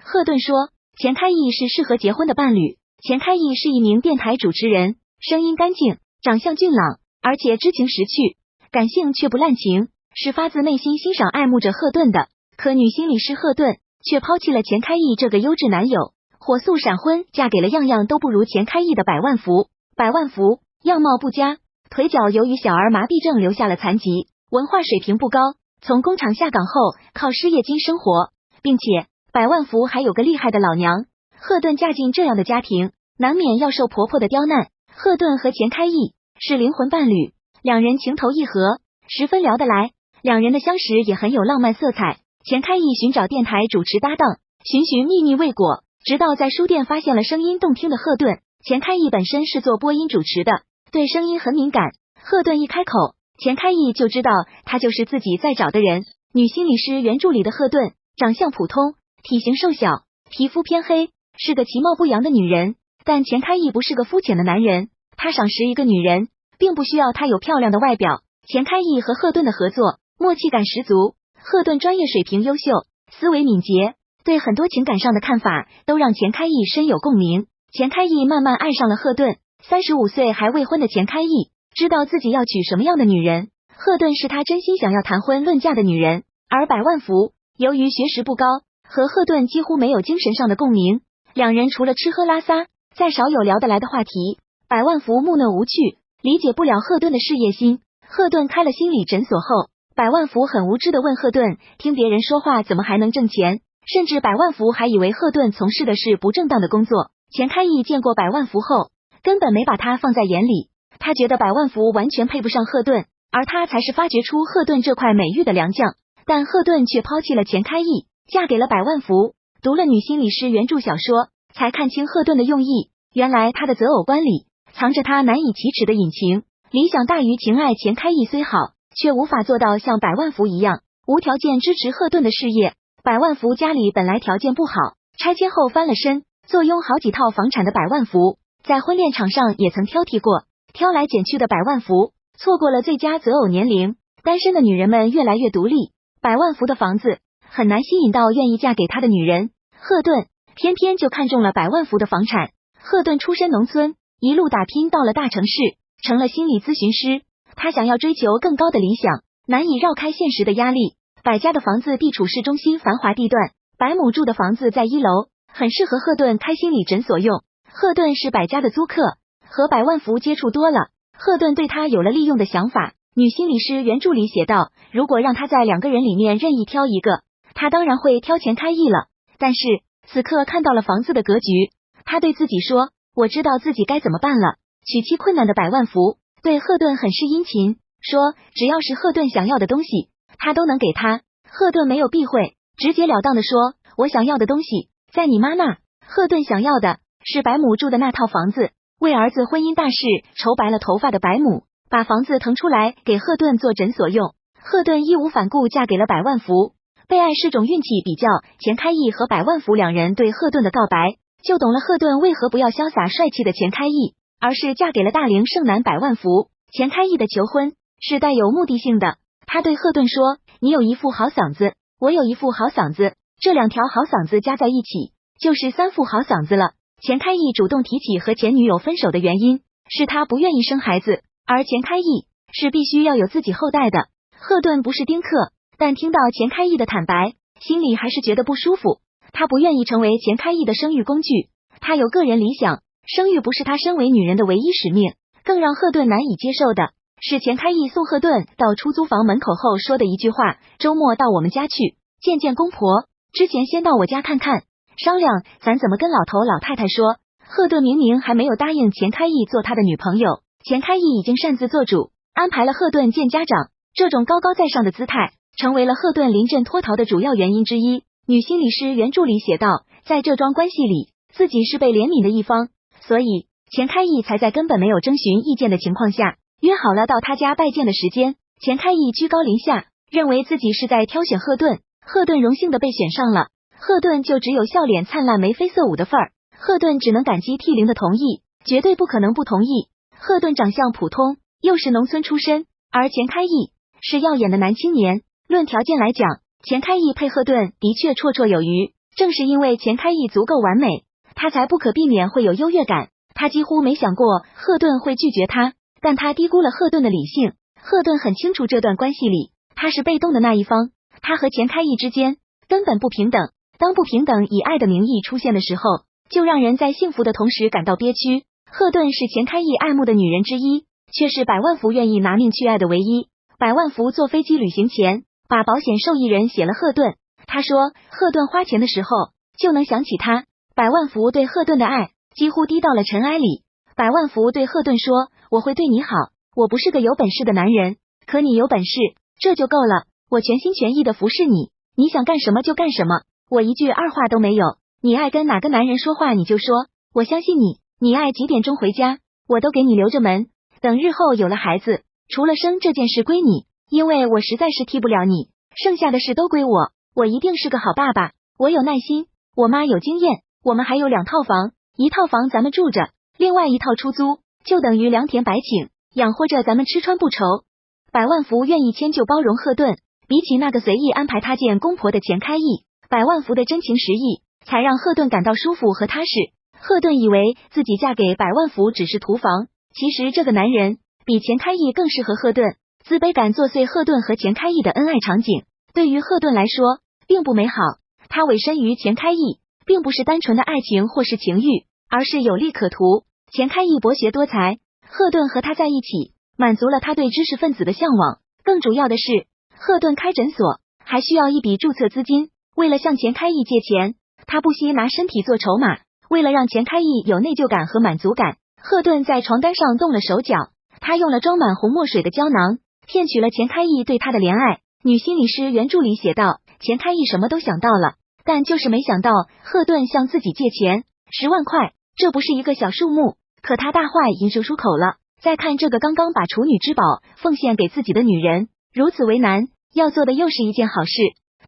赫顿说，钱开义是适合结婚的伴侣。钱开义是一名电台主持人，声音干净，长相俊朗，而且知情识趣，感性却不滥情，是发自内心欣赏爱慕着赫顿的。可女心理师赫顿却抛弃了钱开义这个优质男友，火速闪婚，嫁给了样样都不如钱开义的百万福。百万福样貌不佳，腿脚由于小儿麻痹症留下了残疾，文化水平不高，从工厂下岗后靠失业金生活，并且百万福还有个厉害的老娘。赫顿嫁进这样的家庭，难免要受婆婆的刁难。赫顿和钱开义是灵魂伴侣，两人情投意合，十分聊得来，两人的相识也很有浪漫色彩。钱开义寻找电台主持搭档，寻寻觅觅未果，直到在书店发现了声音动听的赫顿。钱开义本身是做播音主持的，对声音很敏感，赫顿一开口，钱开义就知道他就是自己在找的人。女心理师原著里的赫顿，长相普通，体型瘦小，皮肤偏黑，是个其貌不扬的女人。但钱开义不是个肤浅的男人，他赏识一个女人，并不需要她有漂亮的外表。钱开义和赫顿的合作默契感十足，赫顿专业水平优秀，思维敏捷，对很多情感上的看法都让钱开义深有共鸣。钱开义慢慢爱上了赫顿。35岁还未婚的钱开义知道自己要娶什么样的女人，赫顿是他真心想要谈婚论嫁的女人。而百万福由于学识不高，和赫顿几乎没有精神上的共鸣，两人除了吃喝拉撒，再少有聊得来的话题。百万福木讷无趣，理解不了赫顿的事业心。赫顿开了心理诊所后，百万福很无知的问赫顿，听别人说话怎么还能挣钱？甚至百万福还以为赫顿从事的是不正当的工作。钱开义见过百万福后，根本没把他放在眼里，他觉得百万福完全配不上赫顿，而他才是发掘出赫顿这块美玉的良将。但赫顿却抛弃了钱开义，嫁给了百万福。读了女心理师原著小说，才看清赫顿的用意，原来他的择偶观里藏着他难以启齿的隐情。理想大于情爱，钱开义虽好，却无法做到像百万福一样无条件支持赫顿的事业。百万福家里本来条件不好，拆迁后翻了身，坐拥好几套房产的百万福，在婚恋场上也曾挑剔过，挑来拣去的百万福错过了最佳择偶年龄。单身的女人们越来越独立，百万福的房子很难吸引到愿意嫁给他的女人。赫顿偏偏就看中了百万福的房产。赫顿出身农村，一路打拼到了大城市，成了心理咨询师。他想要追求更高的理想，难以绕开现实的压力。百家的房子地处市中心繁华地段，百亩住的房子在1楼，很适合赫顿开心理诊所用。赫顿是百家的租客，和百万福接触多了，赫顿对他有了利用的想法。女心理师原著里写道，如果让他在2个人里面任意挑一个，他当然会挑钱开义了。但是此刻看到了房子的格局，他对自己说，我知道自己该怎么办了。娶妻困难的百万福对赫顿很是殷勤，说只要是赫顿想要的东西，他都能给他。赫顿没有避讳，直截了当的说，我想要的东西在你妈那。赫顿想要的是百亩住的那套房子，为儿子婚姻大事愁白了头发的百亩，把房子腾出来给赫顿做诊所用。赫顿义无反顾嫁给了百万福。被爱是种运气比较，钱开义和百万福两人对赫顿的告白，就懂了赫顿为何不要潇洒帅气的钱开义，而是嫁给了大龄剩男百万福。钱开义的求婚是带有目的性的，他对赫顿说，你有一副好嗓子，我有一副好嗓子，这2条好嗓子加在一起就是3副好嗓子了。钱开义主动提起和前女友分手的原因是他不愿意生孩子，而钱开义是必须要有自己后代的。赫顿不是丁克，但听到钱开义的坦白，心里还是觉得不舒服。他不愿意成为钱开义的生育工具，他有个人理想，生育不是他身为女人的唯一使命。更让赫顿难以接受的是钱开义送赫顿到出租房门口后说的一句话，周末到我们家去见见公婆，之前先到我家看看，商量咱怎么跟老头老太太说。赫顿明明还没有答应钱开义做他的女朋友，钱开义已经擅自做主，安排了赫顿见家长。这种高高在上的姿态成为了赫顿临阵脱逃的主要原因之一。女心理师原著里写道，在这桩关系里，自己是被怜悯的一方，所以钱开义才在根本没有征询意见的情况下约好了到他家拜见的时间。钱开义居高临下，认为自己是在挑选赫顿，赫顿荣幸的被选上了，赫顿就只有笑脸灿烂眉飞色舞的份儿。赫顿只能感激涕零的同意，绝对不可能不同意。赫顿长相普通，又是农村出身，而钱开义是耀眼的男青年，论条件来讲，钱开义配赫顿的确绰绰有余。正是因为钱开义足够完美，他才不可避免会有优越感。他几乎没想过赫顿会拒绝他，但他低估了赫顿的理性。赫顿很清楚这段关系里他是被动的那一方，他和钱开义之间根本不平等。当不平等以爱的名义出现的时候，就让人在幸福的同时感到憋屈。赫顿是钱开义爱慕的女人之一，却是百万福愿意拿命去爱的唯一。百万福坐飞机旅行前，把保险受益人写了赫顿。他说赫顿花钱的时候就能想起他。百万福对赫顿的爱几乎低到了尘埃里。百万福对赫顿说，我会对你好，我不是个有本事的男人，可你有本事，这就够了，我全心全意的服侍你，你想干什么就干什么，我一句二话都没有，你爱跟哪个男人说话你就说，我相信你，你爱几点钟回家，我都给你留着门，等日后有了孩子，除了生这件事归你，因为我实在是替不了你，剩下的事都归我，我一定是个好爸爸，我有耐心，我妈有经验，我们还有2套房，一套房咱们住着，另外一套出租，就等于2田白请，养活着咱们吃穿不愁。百万福愿意迁就包容赫顿，比起那个随意安排他见公婆的钱开义，百万福的真情实意才让赫顿感到舒服和踏实。赫顿以为自己嫁给百万福只是图房，其实这个男人比钱开义更适合赫顿。自卑感作祟赫顿和钱开义的恩爱场景，对于赫顿来说并不美好。他委身于钱开义，并不是单纯的爱情或是情欲，而是有利可图。钱开义博学多才，赫顿和他在一起，满足了他对知识分子的向往。更主要的是，赫顿开诊所还需要一笔注册资金，为了向钱开义借钱，他不惜拿身体做筹码。为了让钱开义有内疚感和满足感，赫顿在床单上动了手脚。他用了装满红墨水的胶囊，骗取了钱开义对他的怜爱。女心理师原著里写道，钱开义什么都想到了，但就是没想到赫顿向自己借钱10万块，这不是一个小数目，可他大话已经出口了。再看这个刚刚把处女之宝奉献给自己的女人，如此为难，要做的又是一件好事，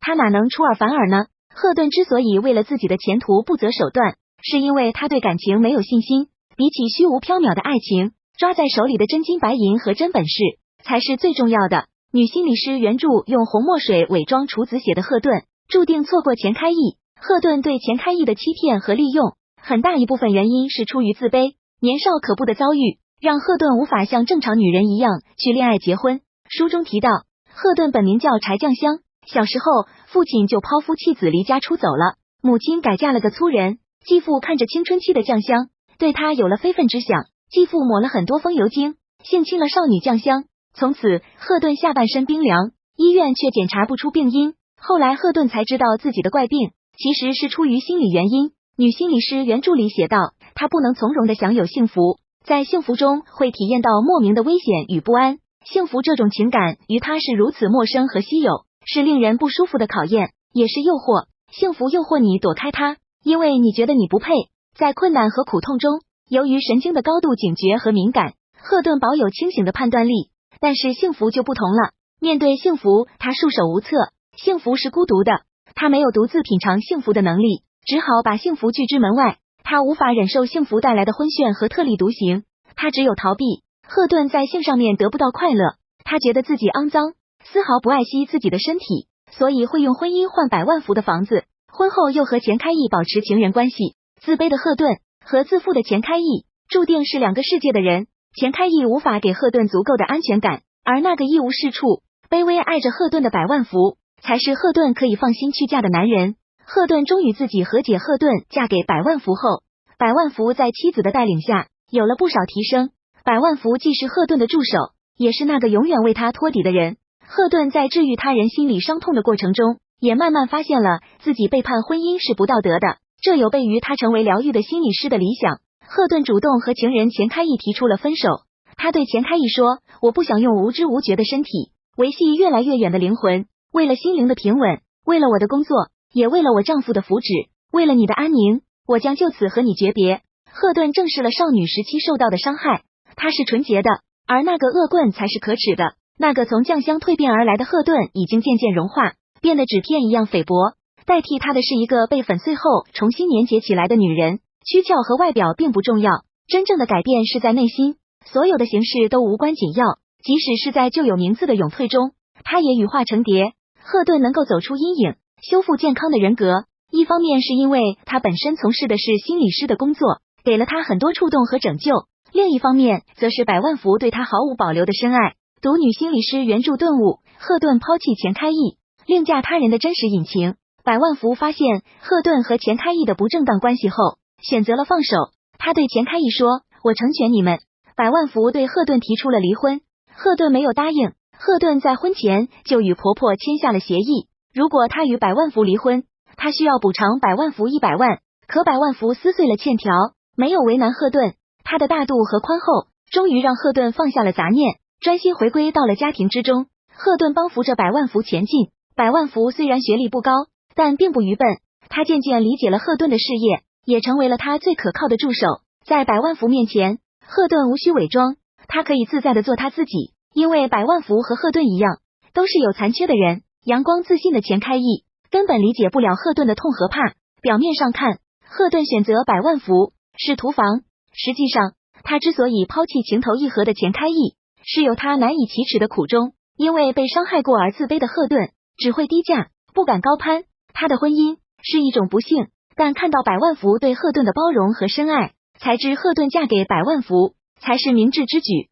他哪能出尔反尔呢？赫顿之所以为了自己的前途不择手段，是因为他对感情没有信心。比起虚无缥缈的爱情，抓在手里的真金白银和真本事才是最重要的。女心理师原著用红墨水伪装处子写的赫顿，注定错过钱开义。赫顿对钱开义的欺骗和利用，很大一部分原因是出于自卑。年少可怖的遭遇，让赫顿无法像正常女人一样去恋爱结婚。书中提到，赫顿本名叫柴酱香，小时候父亲就抛夫弃子离家出走了，母亲改嫁了个粗人。继父看着青春期的酱香，对他有了非分之想，继父抹了很多风油精，性侵了少女酱香。从此赫顿下半身冰凉，医院却检查不出病因。后来赫顿才知道自己的怪病其实是出于心理原因。女心理师原著里写道，她不能从容的享有幸福，在幸福中会体验到莫名的危险与不安。幸福这种情感于她是如此陌生和稀有，是令人不舒服的考验，也是诱惑。幸福诱惑你躲开它，因为你觉得你不配。在困难和苦痛中，由于神经的高度警觉和敏感，赫顿保有清醒的判断力。但是幸福就不同了，面对幸福他束手无策。幸福是孤独的，他没有独自品尝幸福的能力，只好把幸福拒之门外。他无法忍受幸福带来的昏眩和特立独行，他只有逃避。赫顿在性上面得不到快乐，他觉得自己肮脏，丝毫不爱惜自己的身体，所以会用婚姻换百万福的房子，婚后又和钱开义保持情人关系。自卑的赫顿和自负的钱开义注定是2个世界的人。钱开义无法给赫顿足够的安全感，而那个一无是处、卑微爱着赫顿的百万福，才是赫顿可以放心去嫁的男人。赫顿终与自己和解。赫顿嫁给百万福后，百万福在妻子的带领下有了不少提升。百万福既是赫顿的助手，也是那个永远为他托底的人。赫顿在治愈他人心理伤痛的过程中，也慢慢发现了自己背叛婚姻是不道德的，这有悖于他成为疗愈的心理师的理想。赫顿主动和情人钱开义提出了分手。他对钱开义说，我不想用无知无觉的身体维系越来越远的灵魂，为了心灵的平稳，为了我的工作，也为了我丈夫的福祉，为了你的安宁，我将就此和你诀别。赫顿正视了少女时期受到的伤害，她是纯洁的，而那个恶棍才是可耻的。那个从酱香蜕变而来的赫顿已经渐渐融化，变得纸片一样菲薄，代替他的是一个被粉碎后重新粘结起来的女人。躯壳和外表并不重要，真正的改变是在内心，所有的形式都无关紧要。即使是在旧有名字的咏退中，他也羽化成蝶。赫顿能够走出阴影，修复健康的人格，一方面是因为他本身从事的是心理师的工作，给了他很多触动和拯救；另一方面，则是百万福对他毫无保留的深爱。读女心理师原著顿悟，赫顿抛弃钱开义，另嫁他人的真实隐情。百万福发现赫顿和钱开义的不正当关系后，选择了放手。他对钱开义说：“我成全你们。”百万福对赫顿提出了离婚，赫顿没有答应。赫顿在婚前就与婆婆签下了协议，如果他与百万福离婚，他需要补偿百万福100万。可百万福撕碎了欠条，没有为难赫顿，他的大度和宽厚终于让赫顿放下了杂念，专心回归到了家庭之中。赫顿帮扶着百万福前进。百万福虽然学历不高，但并不愚笨，他渐渐理解了赫顿的事业，也成为了他最可靠的助手。在百万福面前，赫顿无需伪装，他可以自在的做他自己，因为百万福和赫顿一样，都是有残缺的人。阳光自信的钱开义根本理解不了赫顿的痛和怕。表面上看，赫顿选择百万福是图防，实际上他之所以抛弃情投意合的钱开义，是有他难以启齿的苦衷。因为被伤害过而自卑的赫顿只会低价，不敢高攀。他的婚姻是一种不幸，但看到百万福对赫顿的包容和深爱，才知赫顿嫁给百万福才是明智之举。